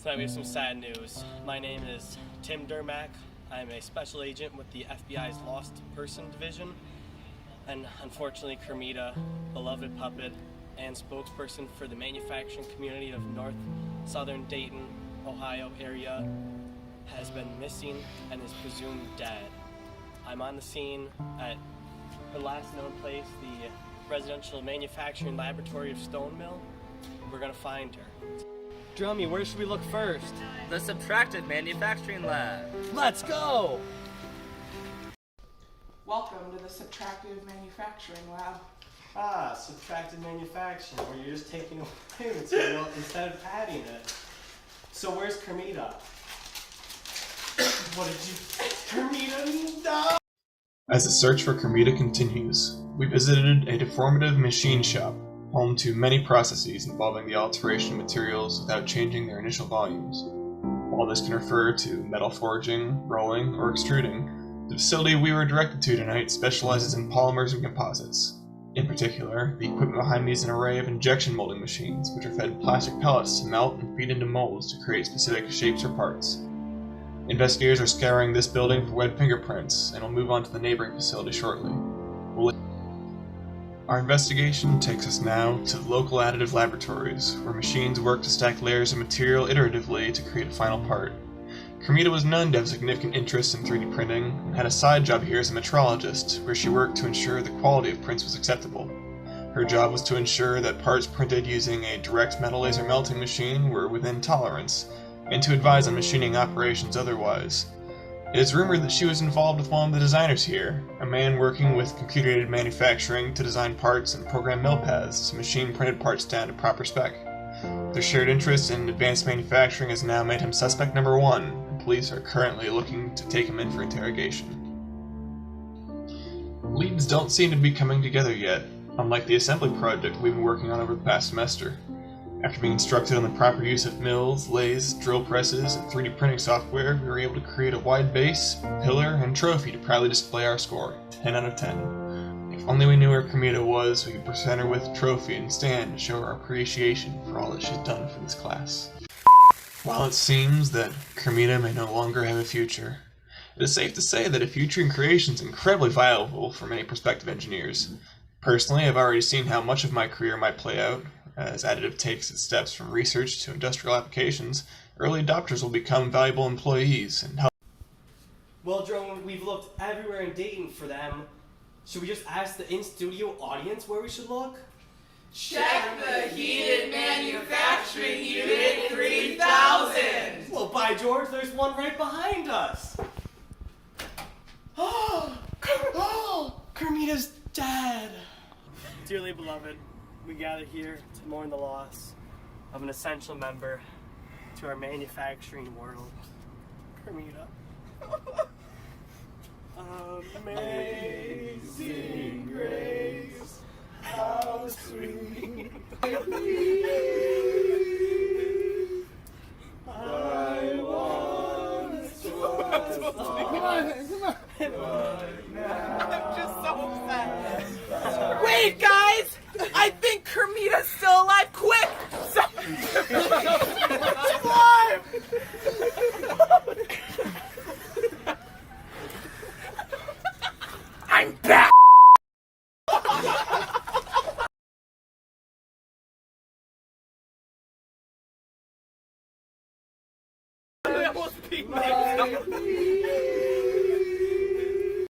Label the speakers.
Speaker 1: Tonight we have some sad news. My name is Tim Dermack. I'm a special agent with the FBI's Lost Person Division. And unfortunately, Kermïta, beloved puppet and spokesperson for the manufacturing community of North Southern Dayton, Ohio area, has been missing and is presumed dead. I'm on the scene at her last known place, the Residential Manufacturing Laboratory of Stone Mill. We're gonna find her. Drummy, where should we look first?
Speaker 2: The Subtractive Manufacturing Lab.
Speaker 1: Let's go!
Speaker 3: Welcome to the Subtractive Manufacturing Lab.
Speaker 1: Ah, subtractive manufacturing, where you're just taking away material instead of adding it. So where's Kermïta? What did you... Kermïta, no!
Speaker 4: As the search for Kermïta continues, we visited a deformative machine shop, home to many processes involving the alteration of materials without changing their initial volumes. While this can refer to metal forging, rolling, or extruding, the facility we were directed to tonight specializes in polymers and composites. In particular, the equipment behind me is an array of injection molding machines, which are fed plastic pellets to melt and feed into molds to create specific shapes or parts. Investigators are scouring this building for wet fingerprints, and will move on to the neighboring facility shortly. Our investigation takes us now to local additive laboratories, where machines work to stack layers of material iteratively to create a final part. Kermïta was known to have significant interest in 3D printing, and had a side job here as a metrologist, where she worked to ensure the quality of prints was acceptable. Her job was to ensure that parts printed using a direct metal laser melting machine were within tolerance, and to advise on machining operations otherwise. It is rumored that she was involved with one of the designers here, a man working with computer-aided manufacturing to design parts and program mill paths to machine printed parts down to proper spec. Their shared interest in advanced manufacturing has now made him suspect number 1, and police are currently looking to take him in for interrogation. Leads don't seem to be coming together yet, unlike the assembly project we've been working on over the past semester. After being instructed on the proper use of mills, lathes, drill presses, and 3D printing software, we were able to create a wide base, pillar, and trophy to proudly display our score, 10 out of 10. If only we knew where Kermïta was, we could present her with a trophy and stand to show her appreciation for all that she's done for this class. While it seems that Kermïta may no longer have a future, it is safe to say that a future in creation is incredibly viable for many prospective engineers. Personally, I've already seen how much of my career might play out. As additive takes its steps from research to industrial applications, early adopters will become valuable employees and help.
Speaker 1: Well, Drone, we've looked everywhere in Dayton for them. Should we just ask the in-studio audience where we should look?
Speaker 5: Check the Heated Manufacturing Unit 3000!
Speaker 1: Well, by George, there's one right behind us! Oh, Kermïta's dead! Dearly beloved, we gather here to mourn the loss of an essential member to our manufacturing world, Kermïta. Amazing grace, how sweet the I once was lost.
Speaker 5: I'm just so upset. Wait, guys! I think Kermïta's still alive! Quick! She's alive! I'm back! That almost peaked.